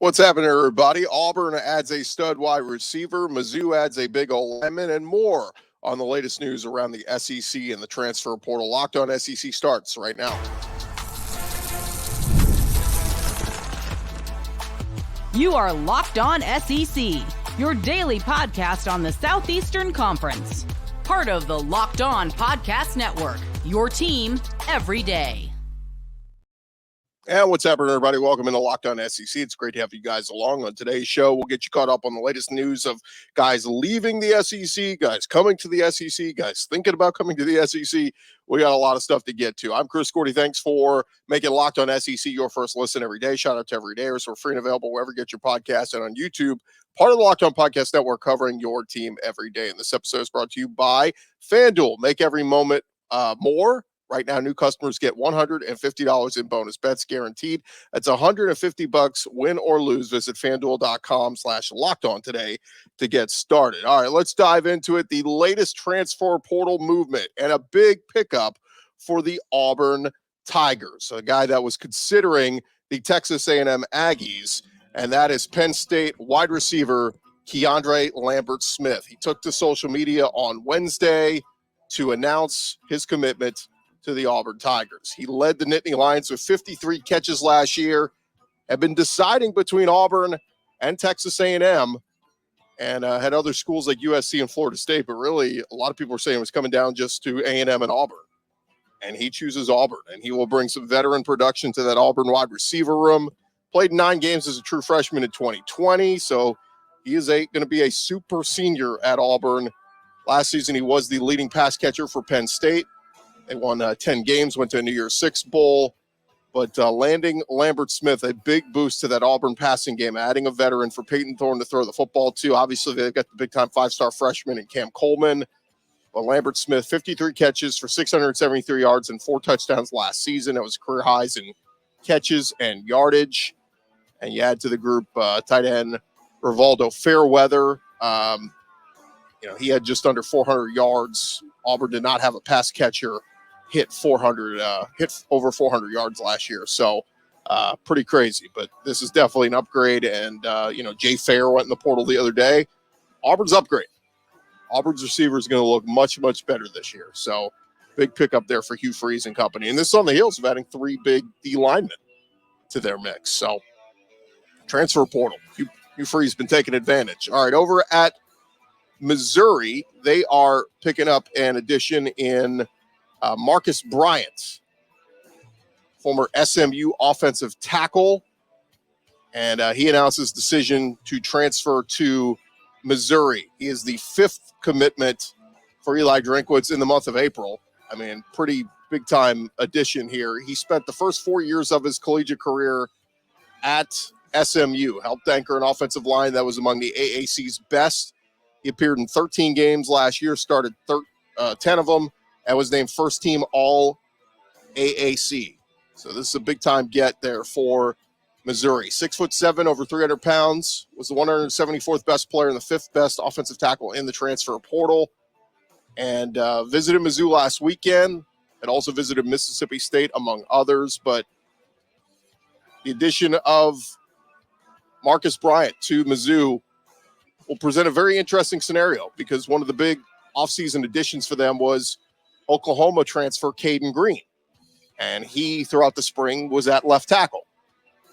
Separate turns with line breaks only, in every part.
What's happening, everybody? Auburn adds a stud wide receiver. Mizzou adds a big old lineman, and more on the latest news around the SEC and the transfer portal. Locked On SEC starts right now.
You are Locked On SEC, your daily podcast on the Southeastern Conference. Part of the Locked On Podcast Network, your team every day.
And what's happening, everybody? Welcome into Locked On SEC. It's great to have you guys along on today's show. We'll get you caught up on the latest news of guys leaving the SEC, guys coming to the SEC, guys thinking about coming to the SEC. We got a lot of stuff to get to. I'm Chris Gordy. Thanks for making Locked On SEC your first listen every day. Shout out to Everydayers. We're free and available wherever you get your podcast and on YouTube. Part of the Locked On Podcast Network, covering your team every day. And this episode is brought to you by FanDuel. Make every moment more. Right now, new customers get $150 in bonus bets guaranteed. That's $150 win or lose. Visit FanDuel.com/lockedon today to get started. All right, let's dive into it. The latest transfer portal movement and a big pickup for the Auburn Tigers, a guy that was considering the Texas A&M Aggies, and that is Penn State wide receiver KeAndre Lambert-Smith. He took to social media on Wednesday to announce his commitment to the Auburn Tigers. He led the Nittany Lions with 53 catches last year, had been deciding between Auburn and Texas A&M, and had other schools like USC and Florida State, but really a lot of people were saying it was coming down just to A&M and Auburn. And he chooses Auburn, and he will bring some veteran production to that Auburn wide receiver room. Played 9 games as a true freshman in 2020, so he is going to be a super senior at Auburn. Last season, he was the leading pass catcher for Penn State. They won 10 games, went to a New Year's Six Bowl, but landing Lambert-Smith, a big boost to that Auburn passing game, adding a veteran for Payton Thorne to throw the football to. Obviously, they've got the big-time 5-star freshman in Cam Coleman. But Lambert-Smith, 53 catches for 673 yards and 4 touchdowns last season. It was career highs in catches and yardage. And you add to the group tight end Rivaldo Fairweather. He had just under 400 yards. Auburn did not have a pass catcher hit over 400 yards last year. So pretty crazy, but this is definitely an upgrade. And, Jay Fair went in the portal the other day. Auburn's upgrade. Auburn's receiver is going to look much, much better this year. So big pickup there for Hugh Freeze and company. And this is on the heels of adding 3 big D linemen to their mix. So transfer portal. Hugh Freeze been taking advantage. All right, over at Missouri, they are picking up an addition in Marcus Bryant, former SMU offensive tackle, and he announced his decision to transfer to Missouri. He is the 5th commitment for Eli Drinkwitz in the month of April. I mean, pretty big-time addition here. He spent the first 4 years of his collegiate career at SMU, helped anchor an offensive line that was among the AAC's best. He appeared in 13 games last year, started 10 of them, and was named first team all AAC. So this is a big time get there for Missouri. 6'7", over 300 pounds, was the 174th best player and the 5th best offensive tackle in the transfer portal. And visited Mizzou last weekend, and also visited Mississippi State, among others. But the addition of Marcus Bryant to Mizzou will present a very interesting scenario, because one of the big offseason additions for them was Oklahoma transfer Caden Green. And he, throughout the spring, was at left tackle.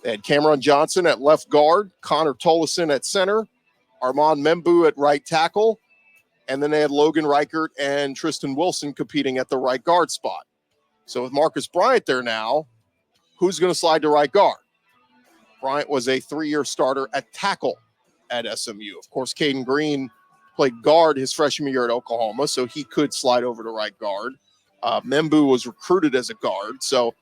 They had Cameron Johnson at left guard, Connor Tollison at center, Armand Membu at right tackle, and then they had Logan Reichert and Tristan Wilson competing at the right guard spot. So with Marcus Bryant there now, who's going to slide to right guard? Bryant was a 3-year starter at tackle at SMU. Of course, Caden Green played guard his freshman year at Oklahoma, so he could slide over to right guard. Membu was recruited as a guard, so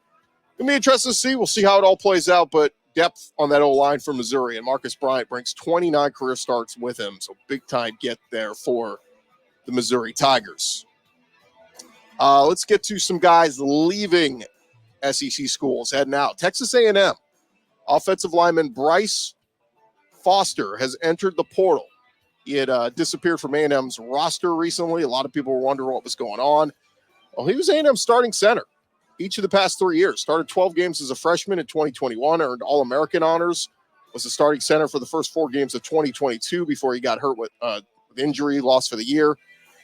it'll be interesting to see. We'll see how it all plays out, but depth on that O-line for Missouri, and Marcus Bryant brings 29 career starts with him, so big-time get there for the Missouri Tigers. Let's get to some guys leaving SEC schools, heading out. Texas A&M offensive lineman Bryce Foster has entered the portal. He had disappeared from A&M's roster recently. A lot of people were wondering what was going on. Well, he was A&M's starting center each of the past 3 years. Started 12 games as a freshman in 2021, earned All-American honors, was the starting center for the first 4 games of 2022 before he got hurt with injury, lost for the year,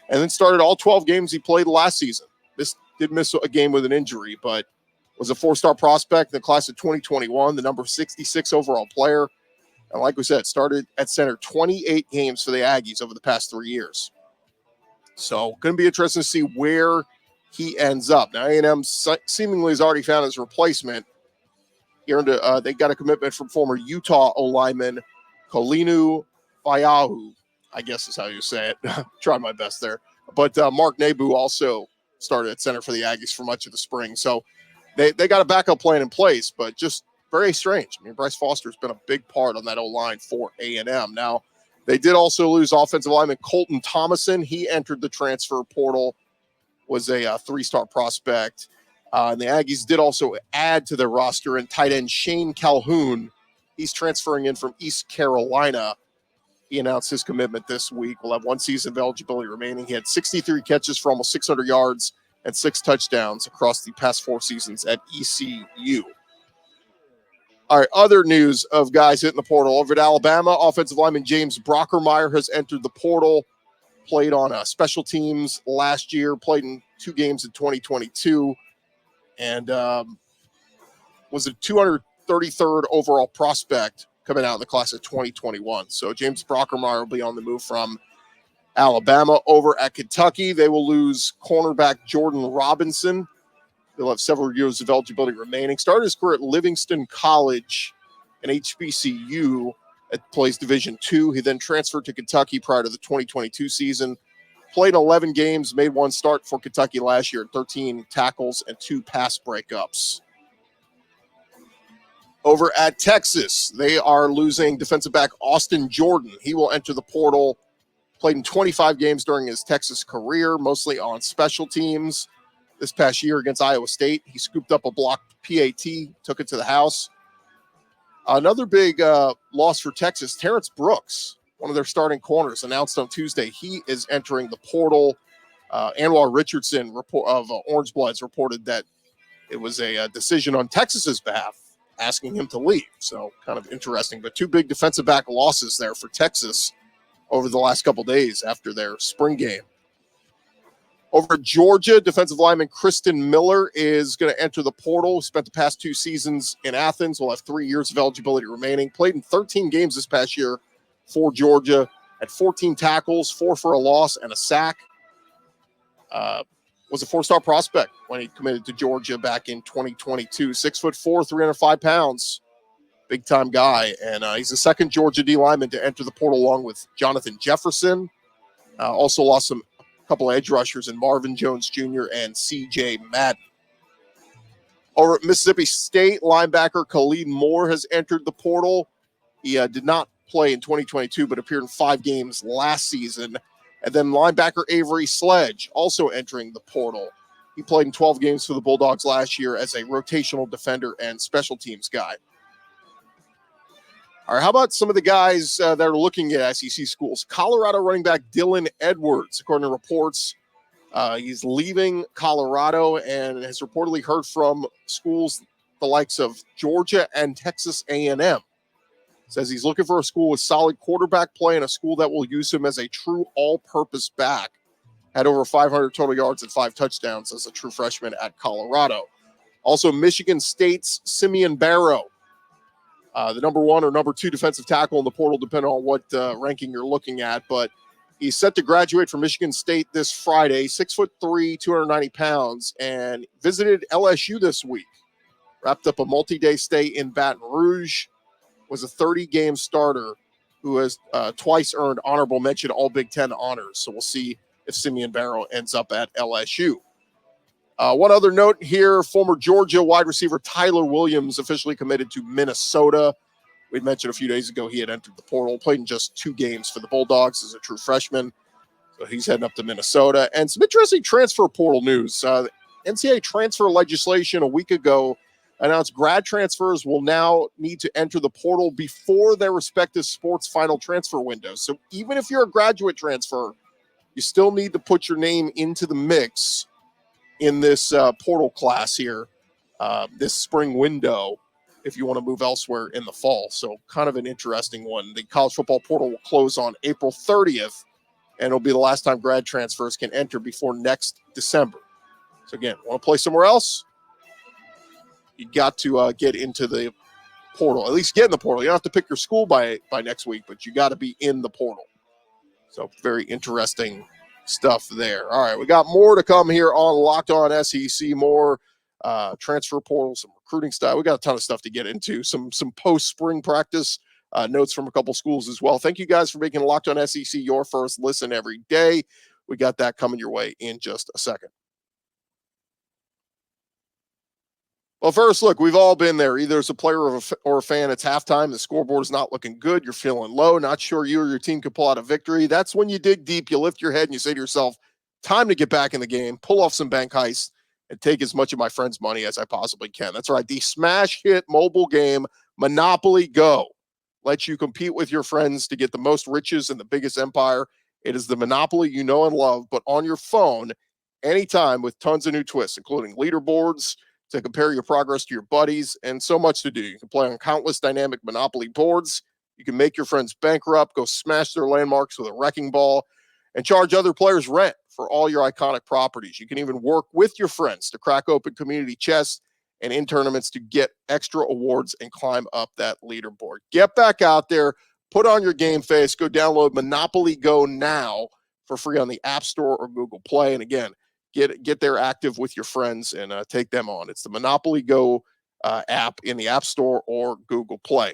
and then started all 12 games he played last season. This did miss a game with an injury, but was a 4-star prospect in the class of 2021, the number 66 overall player. And like we said, started at center 28 games for the Aggies over the past 3 years. So going to be interesting to see where he ends up. Now, A&M seemingly has already found his replacement. They got a commitment from former Utah O-lineman Kolinu Faiahu, I guess is how you say it. Tried my best there. But Mark Nabu also started at center for the Aggies for much of the spring. So they got a backup plan in place, but just very strange. I mean, Bryce Foster has been a big part on that O-line for A&M. Now, they did also lose offensive lineman Colton Thomason. He entered the transfer portal, was a 3-star prospect. And the Aggies did also add to their roster in tight end Shane Calhoun. He's transferring in from East Carolina. He announced his commitment this week. Will have 1 season of eligibility remaining. He had 63 catches for almost 600 yards and 6 touchdowns across the past 4 seasons at ECU. All right, other news of guys hitting the portal. Over at Alabama, offensive lineman James Brockermeyer has entered the portal, played on special teams last year, played in 2 games in 2022, and was a 233rd overall prospect coming out in the class of 2021. So James Brockermeyer will be on the move from Alabama. Over at Kentucky, they will lose cornerback Jordan Robinson. He'll have several years of eligibility remaining. Started his career at Livingston College and HBCU. Plays Division II. He then transferred to Kentucky prior to the 2022 season. Played 11 games, made 1 start for Kentucky last year, 13 tackles and 2 pass breakups. Over at Texas, they are losing defensive back Austin Jordan. He will enter the portal. Played in 25 games during his Texas career, mostly on special teams. This past year against Iowa State, he scooped up a blocked PAT, took it to the house. Another big loss for Texas, Terrence Brooks, one of their starting corners, announced on Tuesday he is entering the portal. Anwar Richardson of Orange Bloods reported that it was a decision on Texas's behalf, asking him to leave. So kind of interesting. But 2 big defensive back losses there for Texas over the last couple days after their spring game. Over at Georgia, defensive lineman Kristen Miller is going to enter the portal. Spent the past 2 seasons in Athens. Will have 3 years of eligibility remaining. Played in 13 games this past year for Georgia. Had 14 tackles, 4 for a loss, and a sack. Was a 4-star prospect when he committed to Georgia back in 2022. 6'4", 305 pounds. Big-time guy. And he's the second Georgia D lineman to enter the portal along with Jonathan Jefferson. Also lost a couple of edge rushers in Marvin Jones Jr. and C.J. Madden. Over at Mississippi State, linebacker Khalid Moore has entered the portal. He did not play in 2022, but appeared in 5 games last season. And then linebacker Avery Sledge also entering the portal. He played in 12 games for the Bulldogs last year as a rotational defender and special teams guy. All right, how about some of the guys that are looking at SEC schools? Colorado running back Dylan Edwards, according to reports, he's leaving Colorado and has reportedly heard from schools the likes of Georgia and Texas A&M. Says he's looking for a school with solid quarterback play and a school that will use him as a true all-purpose back. Had over 500 total yards and 5 touchdowns as a true freshman at Colorado. Also, Michigan State's Simeon Barrow. The number 1 or number 2 defensive tackle in the portal, depending on what ranking you're looking at. But he's set to graduate from Michigan State this Friday, 6'3", 290 pounds, and visited LSU this week. Wrapped up a multi-day stay in Baton Rouge. Was a 30-game starter who has twice earned honorable mention All Big Ten honors. So we'll see if Simeon Barrow ends up at LSU. One other note here, former Georgia wide receiver Tyler Williams officially committed to Minnesota. We mentioned a few days ago he had entered the portal, played in just 2 games for the Bulldogs as a true freshman. So he's heading up to Minnesota. And some interesting transfer portal news. NCAA transfer legislation a week ago announced grad transfers will now need to enter the portal before their respective sports final transfer windows. So even if you're a graduate transfer, you still need to put your name into the mix in this portal class here, this spring window. if you want to move elsewhere in the fall. So kind of an interesting one. The college football portal will close on April 30th, and it'll be the last time grad transfers can enter before next December. So again, want to play somewhere else? You got to get into the portal. At least get in the portal. You don't have to pick your school by next week, but you got to be in the portal. So very interesting stuff there. All right, we got more to come here on Locked On SEC. More transfer portal, some recruiting style. We got a ton of stuff to get into. Some post-spring practice notes from a couple schools as well. Thank you guys for making Locked On SEC your first listen every day. We got that coming your way in just a second. Well, first, look, we've all been there. Either as a player or a fan, it's halftime. The scoreboard is not looking good. You're feeling low, not sure you or your team could pull out a victory. That's when you dig deep, you lift your head, and you say to yourself, time to get back in the game, pull off some bank heists, and take as much of my friends' money as I possibly can. That's right. The smash hit mobile game, Monopoly Go, lets you compete with your friends to get the most riches and the biggest empire. It is the Monopoly you know and love, but on your phone, anytime, with tons of new twists, including leaderboards, to compare your progress to your buddies, and so much to do. You can play on countless dynamic Monopoly boards. You can make your friends bankrupt, go smash their landmarks with a wrecking ball, and charge other players rent for all your iconic properties. You can even work with your friends to crack open community chests and in tournaments to get extra awards and climb up that leaderboard. Get back out there, put on your game face, go download Monopoly Go now for free on the App Store or Google Play. And again, get there active with your friends and take them on. It's the Monopoly Go app in the App Store or Google Play.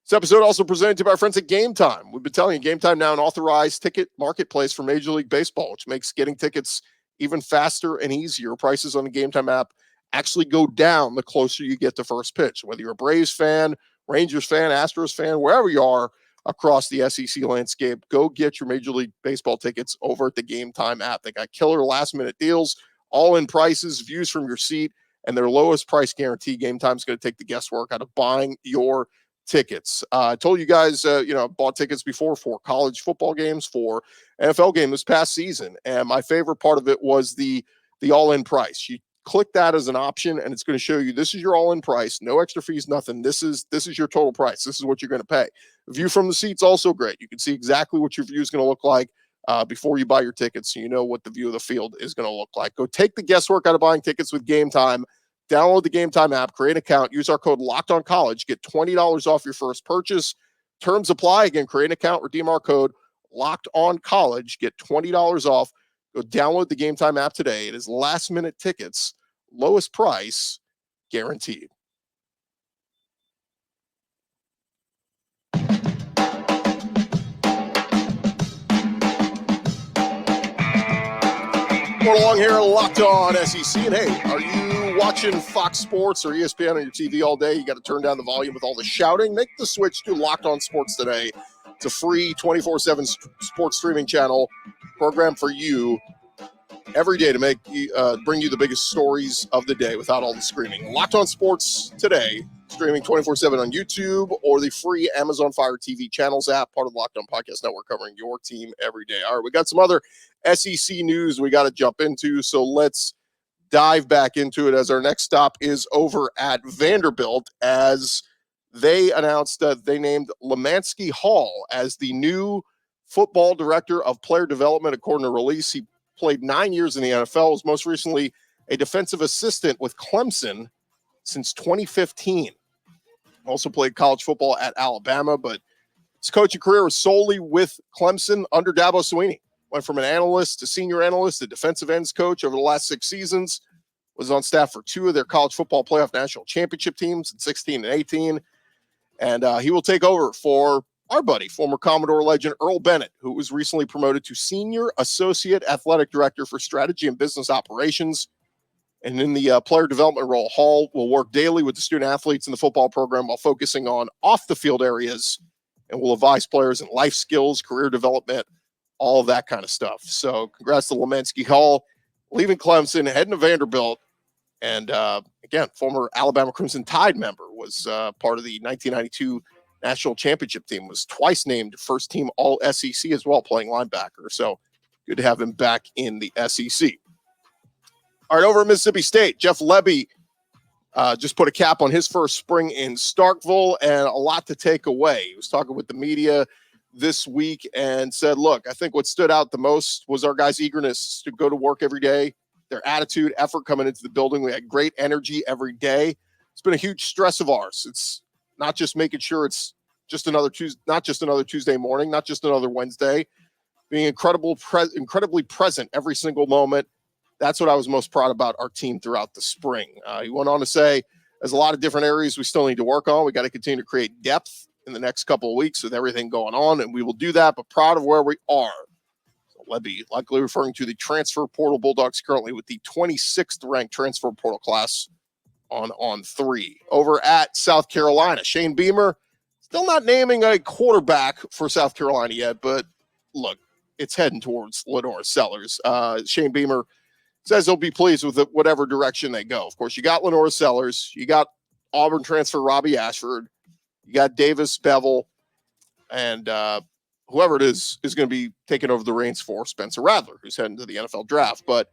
This episode also presented to our friends at GameTime. We've been telling you, GameTime now an authorized ticket marketplace for Major League Baseball, which makes getting tickets even faster and easier. Prices on the GameTime app actually go down the closer you get to first pitch. Whether you're a Braves fan, Rangers fan, Astros fan, wherever you are across the SEC landscape, go get your Major League Baseball tickets over at the GameTime app. They got killer last-minute deals, all-in prices, views from your seat, and their lowest price guarantee. GameTime's going to take the guesswork out of buying your tickets. I told you guys, bought tickets before for college football games, for NFL game this past season, and my favorite part of it was the all-in price. You click that as an option, and it's going to show you this is your all-in price, no extra fees, nothing. This is your total price. This is what you're going to pay. The view from the seat's also great. You can see exactly what your view is going to look like before you buy your tickets, so you know what the view of the field is going to look like. Go take the guesswork out of buying tickets with GameTime. Download the GameTime app, create an account, use our code LOCKEDONCollege, get $20 off your first purchase. Terms apply. Again, create an account, redeem our code LOCKEDONCollege, get $20 off. Go download the GameTime app today. It is last-minute tickets, lowest price, guaranteed. More along here, Locked On SEC. And hey, are you watching Fox Sports or ESPN on your TV all day? You got to turn down the volume with all the shouting. Make the switch to Locked On Sports today. It's a free 24/7 sports streaming channel program for you every day to make bring you the biggest stories of the day without all the screaming. Locked On Sports today, streaming 24/7 on YouTube or the free Amazon Fire TV channels app, part of the Locked On Podcast Network, covering your team every day. All right, we got some other SEC news we got to jump into, so let's dive back into it as our next stop is over at Vanderbilt, as they announced that they named Lemansky Hall as the new football director of player development. According to release, he played 9 years in the NFL, was most recently a defensive assistant with Clemson since 2015. Also played college football at Alabama, but his coaching career was solely with Clemson under Dabo Swinney. Went from an analyst to senior analyst, a defensive ends coach over the last 6 seasons, was on staff for 2 of their college football playoff national championship teams in 16 and 18. And he will take over for our buddy, former Commodore legend Earl Bennett, who was recently promoted to Senior Associate Athletic Director for Strategy and Business Operations. And in the player development role, Hall will work daily with the student athletes in the football program while focusing on off-the-field areas, and will advise players in life skills, career development, all of that kind of stuff. So congrats to Lemansky Hall, leaving Clemson, heading to Vanderbilt. And again, former Alabama Crimson Tide member, was part of the 1992 national championship team, was twice named first team all SEC as well, playing linebacker. So good to have him back in the SEC. All right, over at Mississippi State, Jeff Lebby just put a cap on his first spring in Starkville, and a lot to take away. He was talking with the media this week and said, look, I think what stood out the most was our guys' eagerness to go to work every day, their attitude, effort coming into the building. We had great energy every day. It's been a huge stress of ours. It's not just making sure it's just another Tuesday, not just another Tuesday morning, not just another Wednesday, being incredibly present every single moment. That's what I was most proud about our team throughout the spring. He went on to say, there's a lot of different areas we still need to work on. We got to continue to create depth in the next couple of weeks with everything going on, and we will do that, but proud of where we are. So Lebby, likely referring to the transfer portal Bulldogs currently with the 26th ranked transfer portal class on 3. Over at South Carolina, Shane Beamer, still not naming a quarterback for South Carolina yet, but look, it's heading towards Lanorris Sellers. Shane Beamer says he'll be pleased with whatever direction they go. Of course, you got Lanorris Sellers, you got Auburn transfer Robbie Ashford, you got Davis Bevel, and whoever it is going to be taking over the reins for Spencer Rattler, who's heading to the NFL draft. But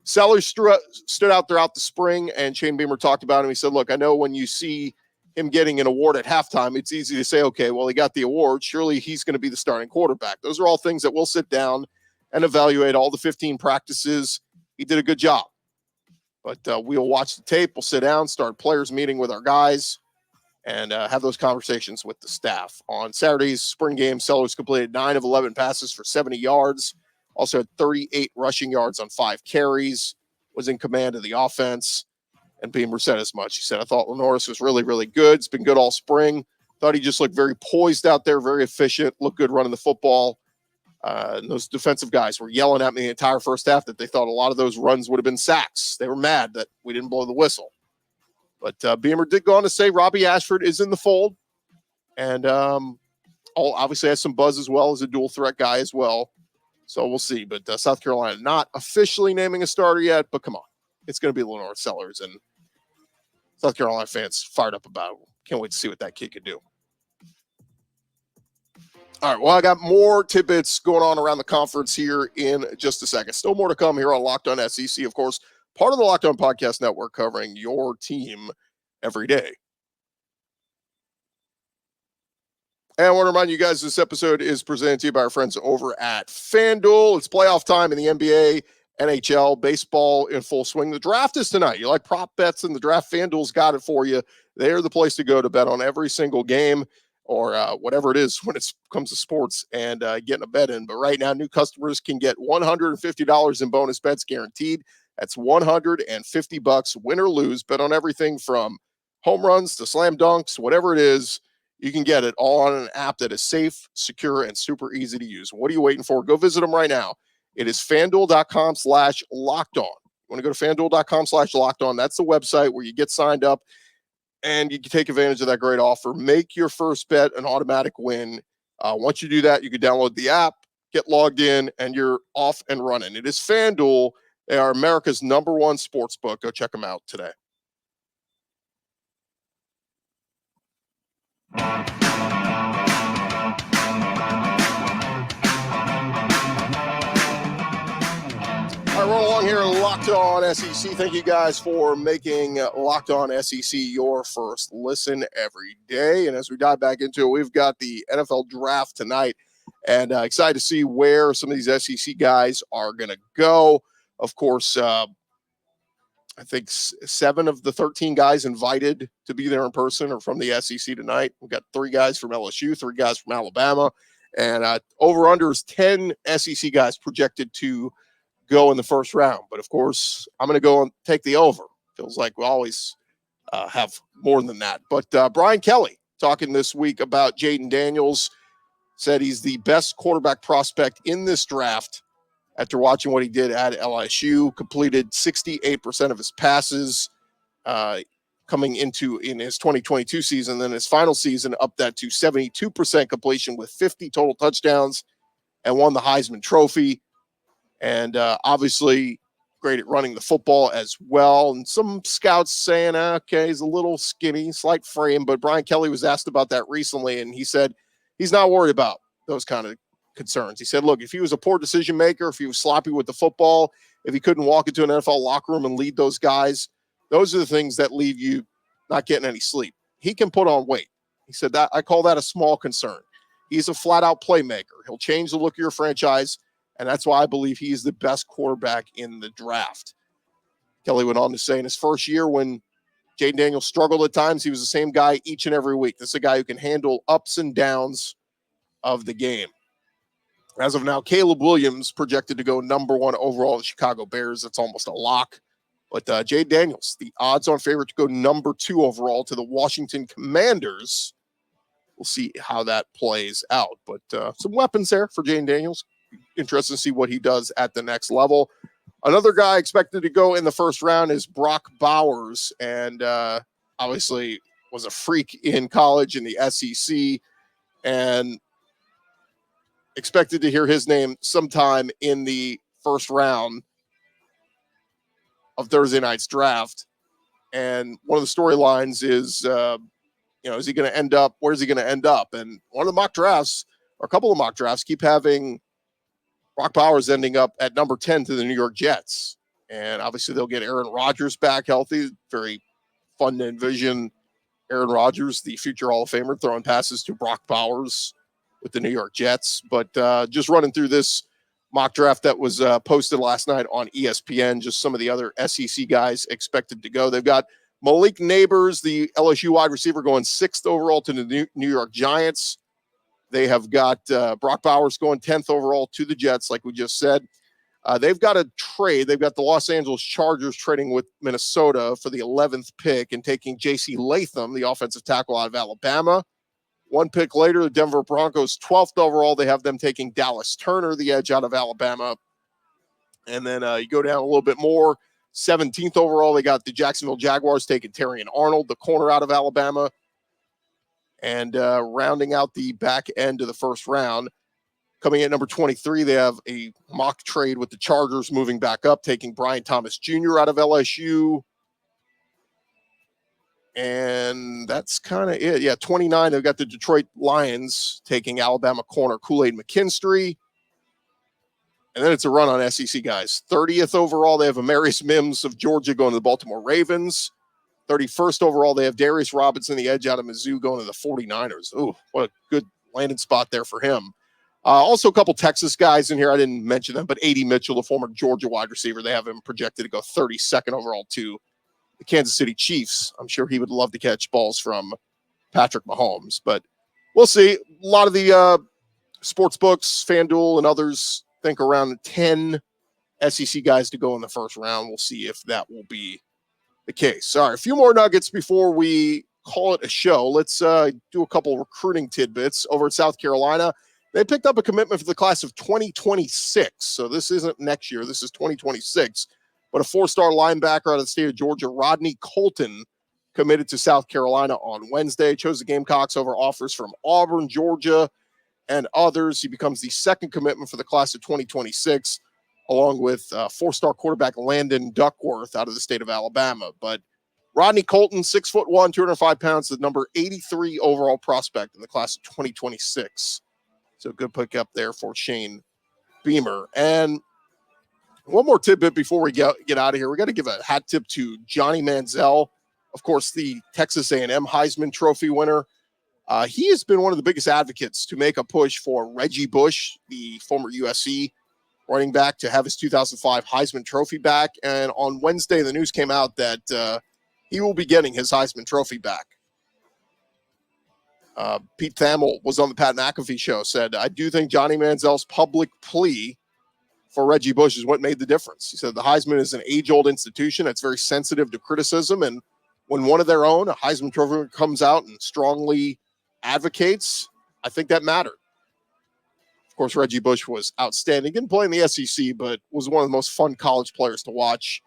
Sellers stood out throughout the spring, and Shane Beamer talked about him. He said, look, I know when you see him getting an award at halftime, it's easy to say, okay, well, he got the award. Surely he's going to be the starting quarterback. Those are all things that we'll sit down and evaluate all the 15 practices. He did a good job. But we'll watch the tape. We'll sit down, start players meeting with our guys, and have those conversations with the staff. On Saturday's spring game, Sellers completed 9 of 11 passes for 70 yards, also had 38 rushing yards on 5 carries, was in command of the offense, and Beamer said as much. He said, I thought Lanorris was really, really good. It's been good all spring. Thought he just looked very poised out there, very efficient, looked good running the football. And those defensive guys were yelling at me the entire first half that they thought a lot of those runs would have been sacks. They were mad that we didn't blow the whistle. But Beamer did go on to say Robbie Ashford is in the fold, and obviously has some buzz as well as a dual threat guy as well. So we'll see. But South Carolina not officially naming a starter yet, but come on. It's going to be Lanorris Sellers, and South Carolina fans fired up about it. Can't wait to see what that kid can do. All right, well, I got more tidbits going on around the conference here in just a second. Still more to come here on Locked On SEC, of course, part of the Locked On Podcast Network covering your team every day. And I want to remind you guys this episode is presented to you by our friends over at FanDuel. It's playoff time in the NBA, NHL, baseball in full swing. The draft is tonight. You like prop bets in the draft? FanDuel's got it for you. They're the place to go to bet on every single game or whatever it is when it comes to sports and getting a bet in. But right now, new customers can get $150 in bonus bets guaranteed. That's $150, win or lose. Bet on everything from home runs to slam dunks, whatever it is. You can get it all on an app that is safe, secure, and super easy to use. What are you waiting for? Go visit them right now. It is FanDuel.com/lockedon. You want to go to FanDuel.com/lockedon. That's the website where you get signed up and you can take advantage of that great offer. Make your first bet an automatic win. Once you do that, you can download the app, get logged in, and you're off and running. It is FanDuel. They are America's #1 sports book. Go check them out today. All right, roll along here, Locked On SEC. Thank you guys for making Locked On SEC your first listen every day. And as we dive back into it, we've got the NFL draft tonight, and excited to see where some of these SEC guys are going to go. Of course, I think 7 of the 13 guys invited to be there in person are from the SEC tonight. We've got 3 guys from LSU, 3 guys from Alabama, and over-under is 10 SEC guys projected to go in the first round. But, of course, I'm going to go and take the over. Feels like we always have more than that. But Brian Kelly talking this week about Jayden Daniels, said he's the best quarterback prospect in this draft. After watching what he did at LSU, completed 68% of his passes coming in his 2022 season. Then his final season upped that to 72% completion with 50 total touchdowns and won the Heisman Trophy. And obviously great at running the football as well. And some scouts saying, okay, he's a little skinny, slight frame. But Brian Kelly was asked about that recently, and he said he's not worried about those kind of concerns. He said, look, if he was a poor decision maker, if he was sloppy with the football, if he couldn't walk into an NFL locker room and lead those guys, Those are the things that leave you not getting any sleep. He can put on weight. He said that I call that a small concern. He's a flat-out playmaker. He'll change the look of your franchise, and that's why I believe he's the best quarterback in the draft. Kelly went on to say in his first year when Jayden Daniels struggled at times, he was the same guy each and every week. This is a guy who can handle ups and downs of the game. As of now, Caleb Williams projected to go number 1 overall to the Chicago Bears. That's almost a lock. But Jayden Daniels, the odds-on favorite to go number 2 overall to the Washington Commanders. We'll see how that plays out. But some weapons there for Jayden Daniels. Interesting to see what he does at the next level. Another guy expected to go in the first round is Brock Bowers, and obviously was a freak in college in the SEC, and expected to hear his name sometime in the first round of Thursday night's draft. And one of the storylines is, is he going to end up? Where's he going to end up? And one of the mock drafts, or a couple of mock drafts, keep having Brock Bowers ending up at number 10 to the New York Jets. And obviously they'll get Aaron Rodgers back healthy. Very fun to envision Aaron Rodgers, the future Hall of Famer, throwing passes to Brock Bowers with the New York Jets. But just running through this mock draft that was posted last night on ESPN, just some of the other SEC guys expected to go. They've got Malik Neighbors, the LSU wide receiver, going 6th overall to the New York Giants. They have got Brock Bowers going 10th overall to the Jets, like we just said. They've got a trade. They've got the Los Angeles Chargers trading with Minnesota for the 11th pick and taking J.C. Latham, the offensive tackle out of Alabama. One pick later, the Denver Broncos, 12th overall. They have them taking Dallas Turner, the edge out of Alabama. And then you go down a little bit more. 17th overall, they got the Jacksonville Jaguars taking Terrion Arnold, the corner out of Alabama. And rounding out the back end of the first round, coming in number 23, they have a mock trade with the Chargers moving back up, taking Brian Thomas Jr. out of LSU. And that's kind of it. Yeah, 29, they've got the Detroit Lions taking Alabama corner Kool-Aid McKinstry. And then it's a run on SEC guys. 30th overall, they have Amarius Mims of Georgia going to the Baltimore Ravens. 31st overall, they have Darius Robinson, the edge out of Mizzou, going to the 49ers. Ooh, what a good landing spot there for him. Also, a couple Texas guys in here. I didn't mention them, but A.D. Mitchell, the former Georgia wide receiver, they have him projected to go 32nd overall to the Kansas City Chiefs. I'm sure he would love to catch balls from Patrick Mahomes, but we'll see. A lot of the sports books, FanDuel and others, think around 10 SEC guys to go in the first round. We'll see if that will be the case. All right, a few more nuggets before we call it a show. Let's do a couple recruiting tidbits. Over at South Carolina, they picked up a commitment for the class of 2026. So this isn't next year. This is 2026. But a 4-star linebacker out of the state of Georgia, Rodney Colton, committed to South Carolina on Wednesday. Chose the Gamecocks over offers from Auburn, Georgia, and others. He becomes the second commitment for the class of 2026, along with 4-star quarterback Landon Duckworth out of the state of Alabama. But Rodney Colton, 6'1", 205 pounds, the number 83 overall prospect in the class of 2026. So good pickup there for Shane Beamer. And one more tidbit before we get out of here. We got to give a hat tip to Johnny Manziel, of course, the Texas A&M Heisman Trophy winner. He has been one of the biggest advocates to make a push for Reggie Bush, the former USC running back, to have his 2005 Heisman Trophy back. And on Wednesday, the news came out that he will be getting his Heisman Trophy back. Pete Thamel was on the Pat McAfee show, said, I do think Johnny Manziel's public plea for Reggie Bush is what made the difference. He said the Heisman is an age-old institution. It's very sensitive to criticism. And when one of their own, a Heisman Trophy, comes out and strongly advocates, I think that mattered. Of course, Reggie Bush was outstanding. Didn't play in the SEC, but was one of the most fun college players to watch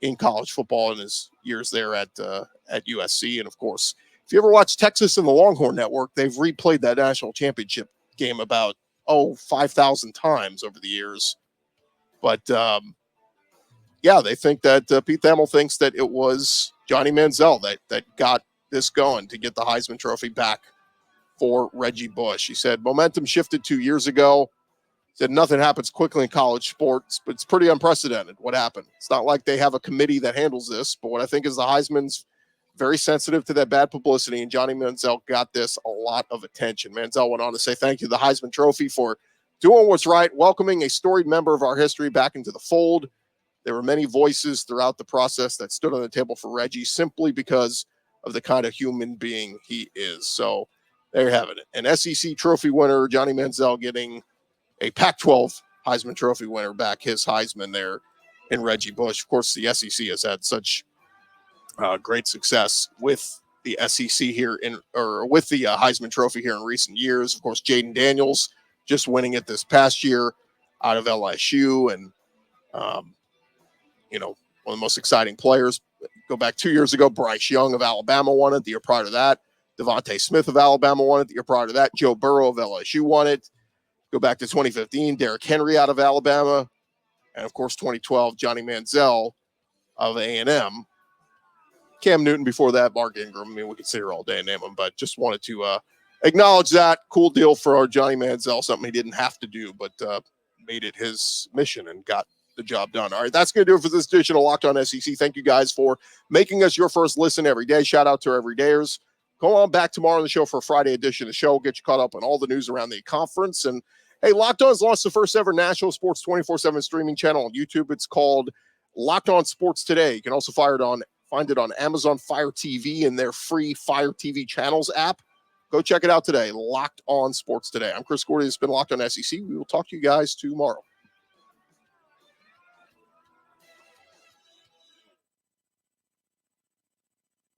in college football in his years there at USC. And, of course, if you ever watch Texas and the Longhorn Network, they've replayed that national championship game about, 5,000 times over the years. But, they think that Pete Thamel thinks that it was Johnny Manziel that got this going to get the Heisman Trophy back for Reggie Bush. He said momentum shifted 2 years ago. Said nothing happens quickly in college sports, but it's pretty unprecedented what happened. It's not like they have a committee that handles this, but what I think is the Heisman's very sensitive to that bad publicity, and Johnny Manziel got this a lot of attention. Manziel went on to say thank you to the Heisman Trophy for doing what's right, welcoming a storied member of our history back into the fold. There were many voices throughout the process that stood on the table for Reggie simply because of the kind of human being he is. So there you have it. An SEC trophy winner, Johnny Manziel, getting a Pac-12 Heisman Trophy winner back his Heisman there in Reggie Bush. Of course, the SEC has had such great success with the SEC here with the Heisman Trophy here in recent years. Of course, Jayden Daniels just winning it this past year out of LSU, and one of the most exciting players. Go back 2 years ago, Bryce Young of Alabama won it. The year prior to that, Devontae Smith of Alabama won it. The year prior to that, Joe Burrow of LSU won it. Go back to 2015, Derrick Henry out of Alabama. And, of course, 2012, Johnny Manziel of A&M. Cam Newton before that, Mark Ingram. I mean, we could sit here all day and name them, but just wanted to acknowledge that. Cool deal for our Johnny Manziel, something he didn't have to do, but made it his mission and got the job done. All right, that's going to do it for this edition of Locked On SEC. Thank you guys for making us your first listen every day. Shout out to our everydayers. Go on back tomorrow on the show for a Friday edition of the show. We'll get you caught up on all the news around the conference. And hey, Locked On's launched the first ever national sports 24/7 streaming channel on YouTube. It's called Locked On Sports Today. You can also find it on Amazon Fire TV in their free Fire TV channels app. Go check it out today. Locked On Sports Today. I'm Chris Gordy. It's been Locked On SEC. We will talk to you guys tomorrow.